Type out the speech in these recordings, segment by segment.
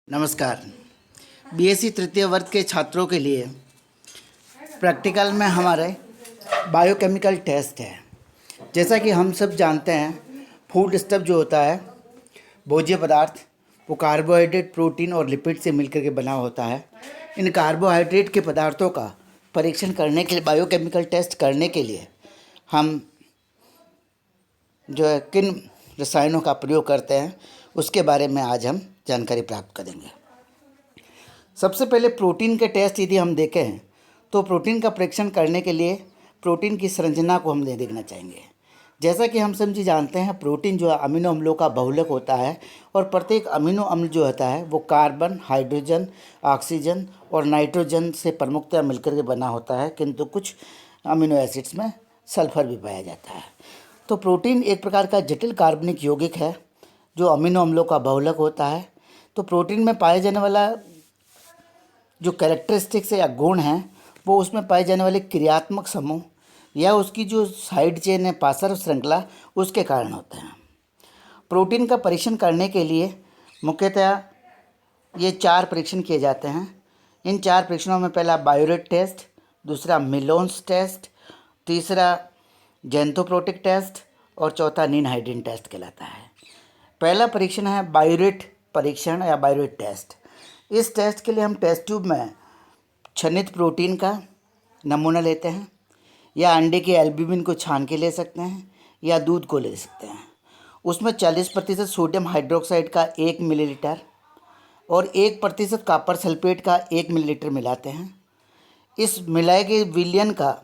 नमस्कार। बीएससी तृतीय वर्ग के छात्रों के लिए प्रैक्टिकल में हमारे बायोकेमिकल टेस्ट है। जैसा कि हम सब जानते हैं, फूड स्टफ जो होता है, भोज्य पदार्थ, वो कार्बोहाइड्रेट, प्रोटीन और लिपिड से मिलकर के बना होता है। इन कार्बोहाइड्रेट के पदार्थों का परीक्षण करने के लिए, बायोकेमिकल टेस्ट करने के लिए हम जो है किन रसायनों का प्रयोग करते हैं, उसके बारे में आज हम जानकारी प्राप्त करेंगे। सबसे पहले प्रोटीन के टेस्ट यदि हम देखें तो प्रोटीन का परीक्षण करने के लिए प्रोटीन की संरचना को हम देखना चाहेंगे। जैसा कि हम समझी जानते हैं, प्रोटीन जो है अमीनो अम्लों का बहुलक होता है और प्रत्येक अमीनो अम्ल जो होता है वो कार्बन, हाइड्रोजन, ऑक्सीजन और नाइट्रोजन से प्रमुखतः मिलकर के बना होता है, किंतु कुछ अमीनो एसिड्स में सल्फर भी पाया जाता है। तो प्रोटीन एक प्रकार का जटिल कार्बनिक यौगिक है जो अमीनो अम्लों का बहुलक होता है। तो प्रोटीन में पाए जाने वाला जो कैरेक्टरिस्टिक्स या गुण हैं वो उसमें पाए जाने वाले क्रियात्मक समूह या उसकी जो साइड चेन है, पार्श्व श्रृंखला, उसके कारण होते हैं। प्रोटीन का परीक्षण करने के लिए मुख्यतः ये 4 परीक्षण किए जाते हैं। इन 4 परीक्षणों में पहला बायोरेट टेस्ट, दूसरा मिलोन्स टेस्ट, तीसरा जेंथोप्रोटिक टेस्ट और चौथा निनहाइड्रीन टेस्ट कहलाता है। पहला परीक्षण है बायोरेट परीक्षण या बायोरेट टेस्ट। इस टेस्ट के लिए हम टेस्ट ट्यूब में छनित प्रोटीन का नमूना लेते हैं या अंडे के एल्ब्यूमिन को छान के ले सकते हैं या दूध को ले सकते हैं। उसमें 40% सोडियम हाइड्रोक्साइड का 1 मिलीलीटर और 1% कॉपर सल्फेट का 1 मिलीलीटर मिलाते हैं। इस मिलाए गए विलयन का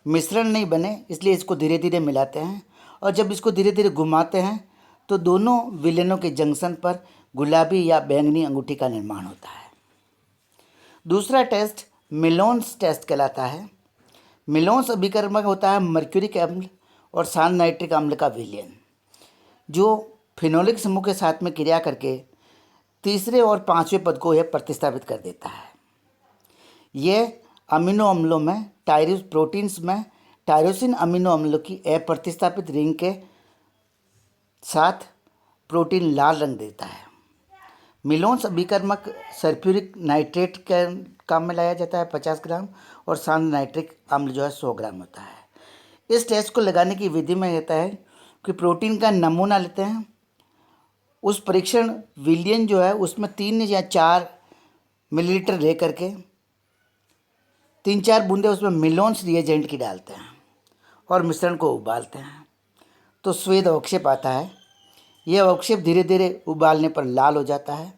मिश्रण नहीं बने, इसलिए इसको धीरे धीरे मिलाते हैं और जब इसको धीरे धीरे घुमाते हैं तो दोनों विलयनों के जंक्शन पर गुलाबी या बैंगनी अंगूठी का निर्माण होता है। दूसरा टेस्ट मिलोन्स टेस्ट कहलाता है। मिलोन्स अभिकर्मक होता है मर्क्यूरिक अम्ल और शांत नाइट्रिक अम्ल का विलयन, जो फिनोलिक समूह के साथ में क्रिया करके तीसरे और 5वें पद को यह प्रतिस्थापित कर देता है। यह अमीनो अम्लों में प्रोटीन्स में टायरोसिन अमीनो अम्लों की अप्रतिस्थापित रिंग के साथ प्रोटीन लाल रंग देता है। मिलोन्स अभिकर्मक सल्फ्यूरिक नाइट्रेट के काम में लाया जाता है 50 ग्राम और शांत नाइट्रिक अम्ल जो है 100 ग्राम होता है। इस टेस्ट को लगाने की विधि में रहता है कि प्रोटीन का नमूना लेते हैं, उस परीक्षण विलयन जो है उसमें 3 या 4 मिलीलीटर ले करके 3-4 बूंदे उसमें मिलोन्स रिएजेंट की डालते हैं और मिश्रण को उबालते हैं तो श्वेत अवक्षेप आता है। यह अवक्षेप धीरे धीरे उबालने पर लाल हो जाता है।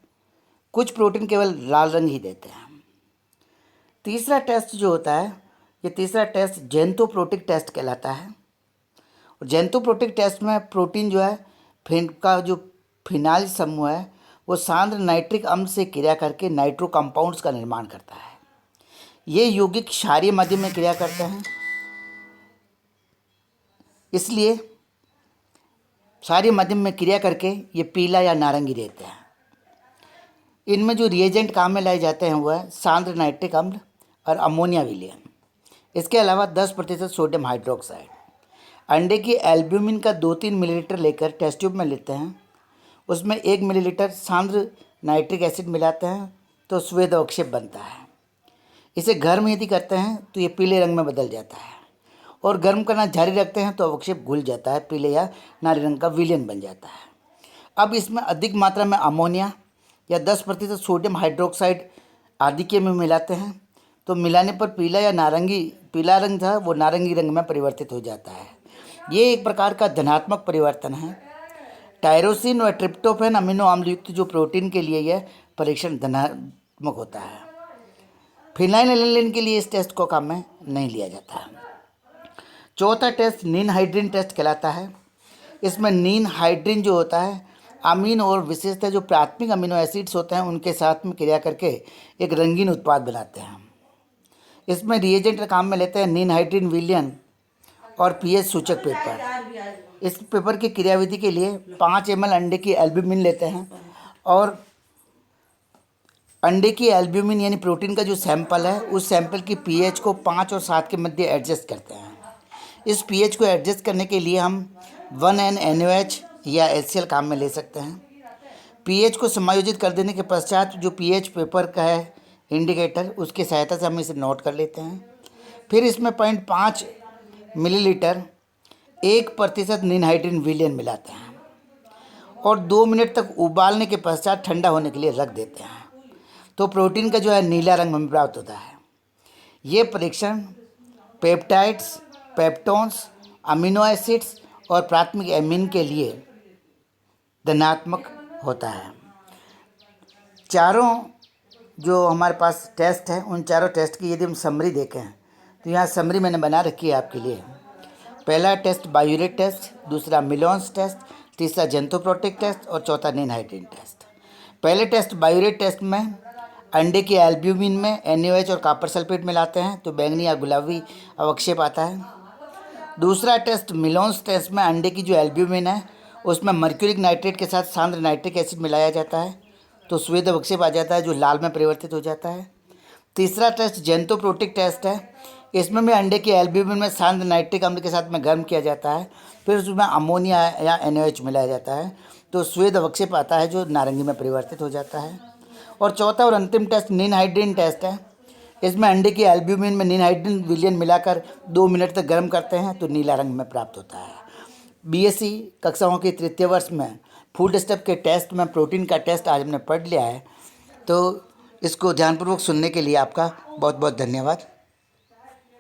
कुछ प्रोटीन केवल लाल रंग ही देते हैं। तीसरा टेस्ट जो होता है, ये तीसरा टेस्ट जेंथोप्रोटिक टेस्ट कहलाता है। और जेंथोप्रोटिक टेस्ट में प्रोटीन जो है का जो फिनाइल समूह है वो सांद्र नाइट्रिक अम्ल से क्रिया करके नाइट्रो कंपाउंड्स का निर्माण करता है। ये यौगिक क्षारीय माध्यम में क्रिया करते हैं, इसलिए क्षारीय माध्यम में क्रिया करके ये पीला या नारंगी रहते हैं। इनमें जो रिएजेंट काम में लाए जाते हैं वह सांद्र नाइट्रिक अम्ल और अमोनिया विलयन। इसके अलावा 10% सोडियम हाइड्रोक्साइड। अंडे की एल्ब्यूमिन का 2-3 मिलीलीटर लेकर टेस्ट ट्यूब में लेते हैं, उसमें 1 मिलीलीटर सांद्र नाइट्रिक एसिड मिलाते हैं तो श्वेत अवक्षेप बनता है। इसे गर्म यदि करते हैं तो ये पीले रंग में बदल जाता है और गर्म करना जारी रखते हैं तो अवक्षेप घुल जाता है, पीले या नाली रंग का विलयन बन जाता है। अब इसमें अधिक मात्रा में अमोनिया या 10% सोडियम हाइड्रोक्साइड आदि के में मिलाते हैं तो मिलाने पर पीला रंग था वो नारंगी रंग में परिवर्तित हो जाता है। ये एक प्रकार का धनात्मक परिवर्तन है। टायरोसिन और ट्रिप्टोफैन अमीनो अम्ल युक्त जो प्रोटीन के लिए यह परीक्षण धनात्मक होता है। फिनाइलएलेनिन के लिए इस टेस्ट को काम में नहीं लिया जाता है। चौथा टेस्ट निनहाइड्रीन टेस्ट कहलाता है। इसमें निनहाइड्रीन जो होता है अमीन और विशेषतः जो प्राथमिक अमीनो एसिड्स होते हैं उनके साथ में क्रिया करके एक रंगीन उत्पाद बनाते हैं। इसमें रिएजेंट का काम में लेते हैं निनहाइड्रीन विलयन और पीएच सूचक पेपर। इस पेपर की क्रियाविधि के लिए 5 ml अंडे की एल्ब्यूमिन लेते हैं और अंडे की एल्ब्यूमिन यानी प्रोटीन का जो सैंपल है उस सैंपल की पीएच को 5 और 7 के मध्य एडजस्ट करते हैं। इस पीएच को एडजस्ट करने के लिए हम 1N NaOH या HCl काम में ले सकते हैं। पीएच को समायोजित कर देने के पश्चात जो पीएच पेपर का है इंडिकेटर, उसकी सहायता से हम इसे नोट कर लेते हैं। फिर इसमें 0.5 मिलीलीटर 1% निनहाइड्रीन विलयन मिलाते हैं और 2 मिनट तक उबालने के पश्चात ठंडा होने के लिए रख देते हैं, तो प्रोटीन का जो है नीला रंग हमें प्राप्त होता है। ये परीक्षण पेप्टाइड्स, पेप्टोन्स, अमीनो एसिड्स और प्राथमिक एमिन के लिए धनात्मक होता है। चारों जो हमारे पास टेस्ट हैं, उन चारों टेस्ट की यदि हम समरी देखें तो यहाँ समरी मैंने बना रखी है आपके लिए। पहला टेस्ट बायोरेट टेस्ट, दूसरा मिलोन्स टेस्ट, तीसरा जेंथोप्रोटिक टेस्ट और चौथा निनहाइड्रीन टेस्ट। पहले टेस्ट बायोरेट टेस्ट में अंडे की एल्ब्यूमिन में NaOH और कॉपर सल्फेट मिलाते हैं तो बैंगनी या गुलाबी अवक्षेप आता है। दूसरा टेस्ट मिलोन्स टेस्ट में अंडे की जो एल्ब्यूमिन है उसमें मर्क्यूरिक नाइट्रेट के साथ सांद्र नाइट्रिक एसिड मिलाया जाता है तो श्वेत अवक्षेप आ जाता है जो लाल में परिवर्तित हो जाता है। तीसरा टेस्ट जेंथोप्रोटिक टेस्ट है। इसमें भी अंडे की एल्ब्यूमिन में सांद्र नाइट्रिक अम्ल के साथ में गर्म किया जाता है, फिर उसमें अमोनिया या NaOH मिलाया जाता है तो श्वेत अवक्षेप आता है जो नारंगी में परिवर्तित हो जाता है। और चौथा और अंतिम टेस्ट निनहाइड्रीन टेस्ट है। इसमें अंडे की एल्ब्यूमिन में निनहाइड्रीन विलयन मिलाकर 2 मिनट तक गर्म करते हैं तो नीला रंग में प्राप्त होता है। BSc कक्षाओं के तृतीय वर्ष में फूड स्टेप के टेस्ट में प्रोटीन का टेस्ट आज हमने पढ़ लिया है, तो इसको ध्यानपूर्वक सुनने के लिए आपका बहुत बहुत धन्यवाद।